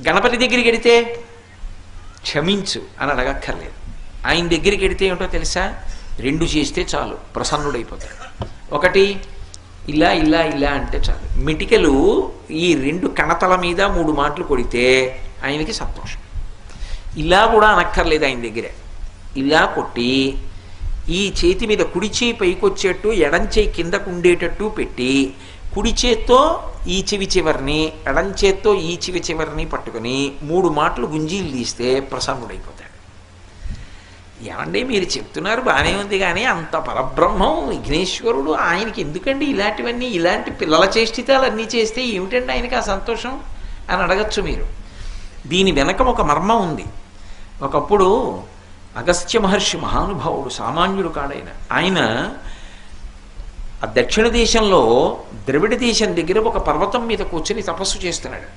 గణపతి దగ్గరికి వెడితే క్షమించు అని అడగక్కర్లేదు. ఆయన దగ్గరికి వెడితే ఏమిటో తెలుసా, 2 చేస్తే చాలు, ప్రసన్నుడైపోతాడు. ఒకటి ఇలా ఇలా ఇలా అంటే చాలు. మిటికలు ఈ 2 కణతల మీద 3 మాటలు కొడితే ఆయనకి సంతోషం. ఇలా కూడా అనక్కర్లేదు ఆయన దగ్గర. ఇలా కొట్టి ఈ చేతి మీద కుడి చేయి పైకొచ్చేట్టు ఎడం చేయి కిందకు ఉండేటట్టు పెట్టి కుడి చేత్తో ఈ చెవి చివరిని ఎడం చేత్తో ఈ చెవి చివరిని పట్టుకుని 3 మాటలు గుంజీలు తీస్తే ప్రసన్నుడైపోతాడు. ఏమండి మీరు చెప్తున్నారు బాగానే ఉంది, కానీ అంత పరబ్రహ్మం విఘ్నేశ్వరుడు ఆయనకి ఎందుకండి ఇలాంటివన్నీ, ఇలాంటి పిల్లల చేష్టితాలు అన్నీ చేస్తే ఏమిటండి ఆయనకి ఆ సంతోషం అని అడగచ్చు మీరు. దీని వెనక ఒక మర్మం ఉంది. ఒకప్పుడు అగస్త్య మహర్షి మహానుభావుడు, సామాన్యుడు కాడైన ఆయన ఆ దక్షిణ దేశంలో ద్రవిడ దేశం దగ్గర ఒక పర్వతం మీద కూర్చొని తపస్సు చేస్తున్నాడు.